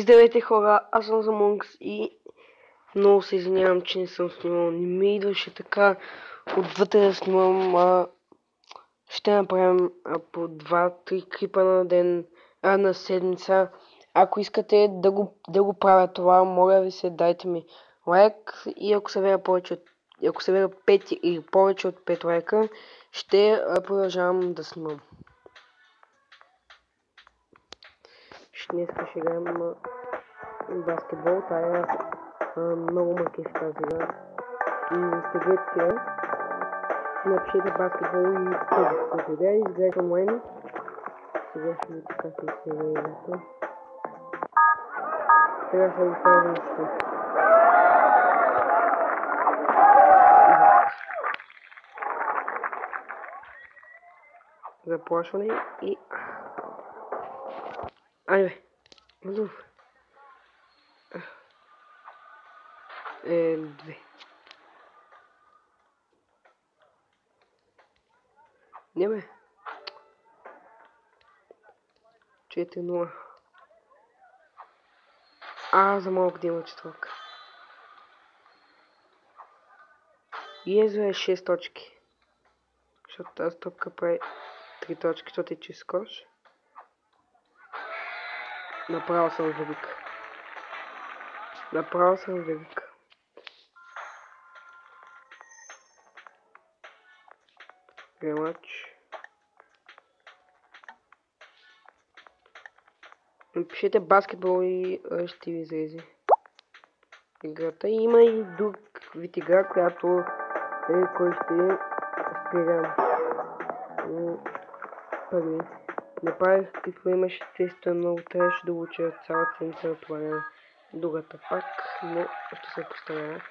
Здравейте хора, аз съм Замонкс и много се извинявам, че не съм снимал. Не ми идваше така отвътре да снимам. Ще направим по 2-3 клипа на ден, на седмица. Ако искате да го правя това, моля ви се, дайте ми лайк и ако се видя 5 или повече от 5 лайка, ще продължавам да снимам. Днес ще играем баскетбол, много ме кефи тази игра. Следете, напишете баскетбол и първото идея, изглежда онлайн. Сега ще видите как се изглежда играта. Сега ще ви кажа нещо. Заплашване и... Айде, мазув. 2. Не бе. 4-0. За малко да има четвърка. Езо е 6 точки. Защото тази топка прави 3 точки, защото е чист кош. Направо съм велик. Ремач. Напишете баскетбол и ще ви излезе играта. Има и друг вид игра, която кой ще спирам. Първи. Не правих какво имаше теста много, трябваше да уча цяла седмица на това на другата пак, но ще се постарая.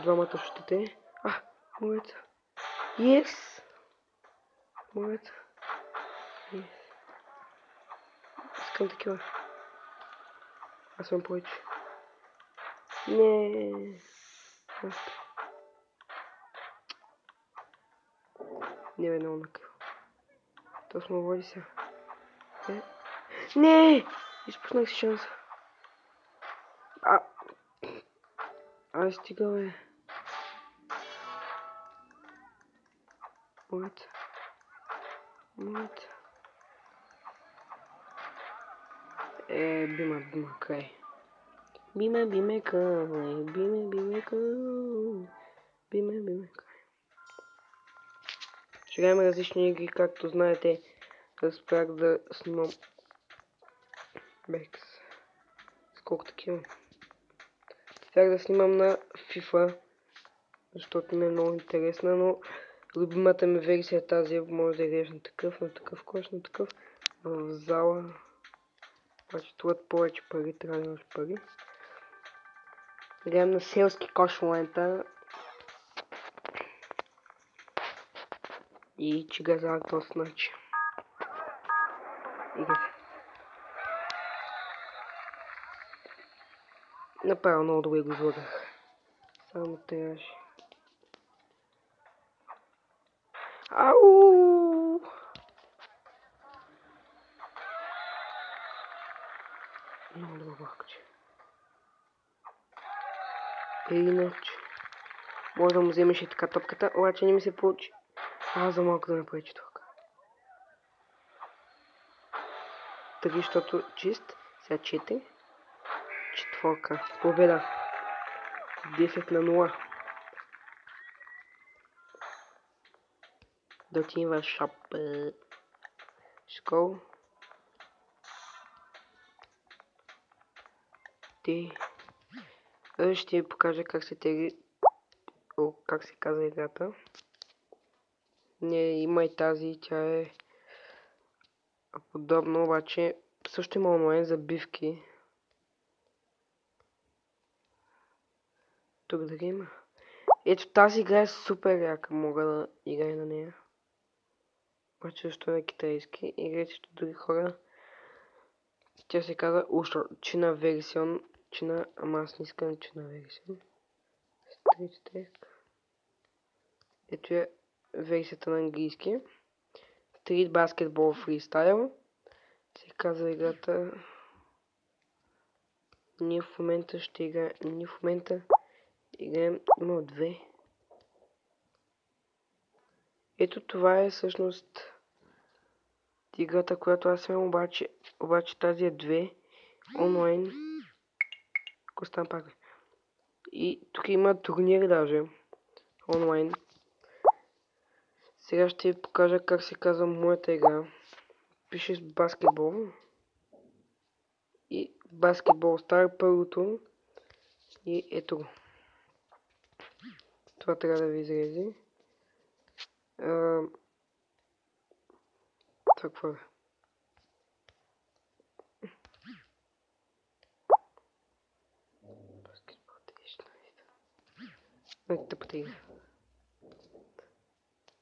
Двамата шутите. Моята. Yes! Моята. Yes. Искам такива. Аз съм повече. Не. Не бе, много накъв. То сме води сега. Не! Изпуснах си шанса. Стига бе. Моята. Бима, край. Биме, край. Ще имаме различни игри, както знаете, успях да снимам Бекс. Сколко такива? Успях да снимам на FIFA, защото ми е много интересна, но любимата ми версия е тази, може да играеш на такъв кош, на такъв в зала. Обаче струват повече пари, трябва да имаш пари. Играем на селски кош в момента. И че газах този начин. Направо много добре го излагах. Само трябваше. Ау! Много добро бахче. Иначе. Може да му вземеш и така топката, обаче не ми се получи. За малко да направи четвърка. 3, защото чист. Сега 4. Четвърка. Победа. 10-0. Да отидем в шоп. Школ. Ще ви покажа как се тегли. Как се казва играта. Не, има и тази, тя е подобно, обаче също има онлайн забивки. Тук да има. Ето тази игра е супер яка, мога да играя на нея. Обаче защо е на китайски? Играйте с други хора. Тя се казва China Version. China, ама аз не искам China Version. Street Stack. Ето е версията на английски. Street Basketball Freestyle. се казва играта. Ние в момента играем има две. Ето това е всъщност играта, която аз имам, обаче тази е две онлайн. Костан пак. И тук има турнири даже онлайн. Сега ще ви покажа как се казва моята игра. Пише с баскетбол. И баскетбол стар първото. И ето го. Това трябва да ви изрези. Това какво е? Баскетбол 16. Тъпата игра.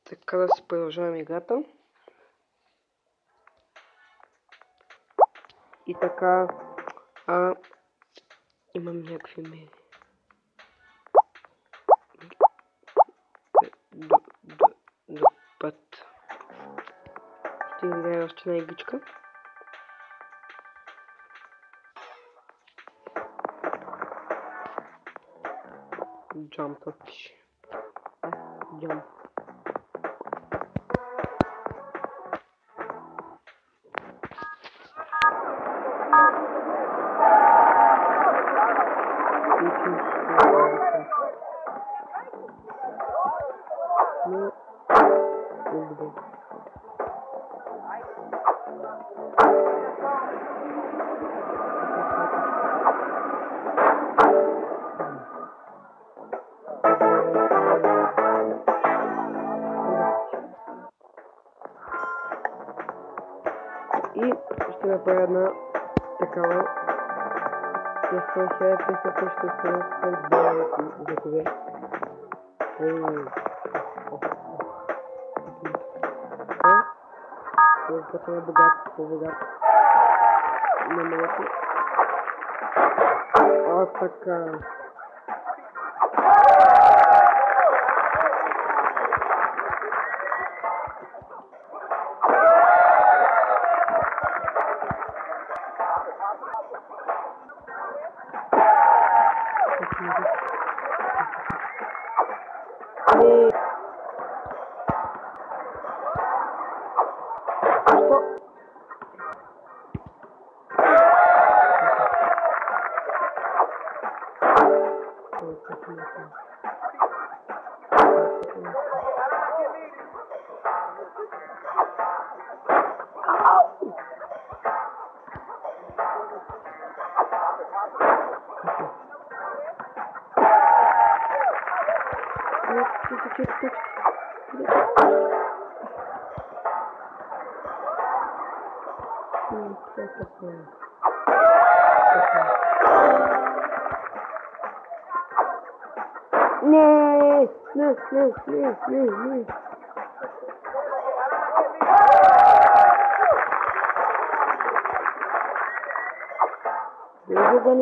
Така да си продължаваме играта. И така, имам някакви мери. До път. Ще играя още една игричка. Jump пише. Jump. И ще направя една такава на 100 за тебе. Това е богат, по-богат. На малко. Така.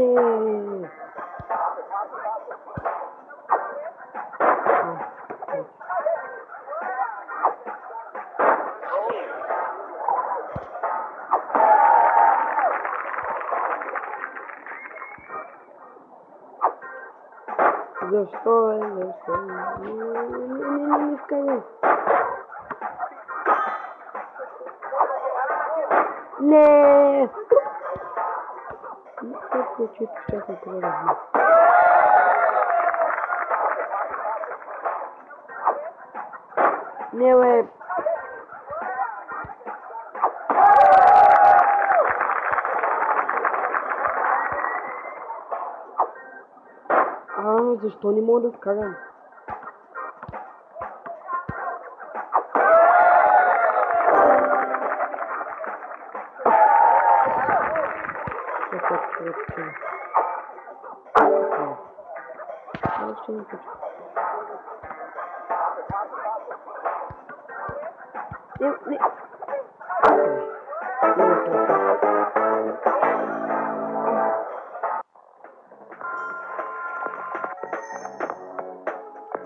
Не. Защо е? Не вкарай. Не! Как случи, сейчас не проводим. Не, бе! Защо не мога да вкарам?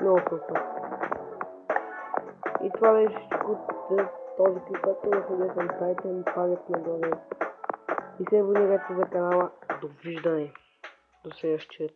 Много вкусно. И това беше този клип, ако не ходете да направите ми палец нагоре и се абонирайте за канала. Довиждане! До следващия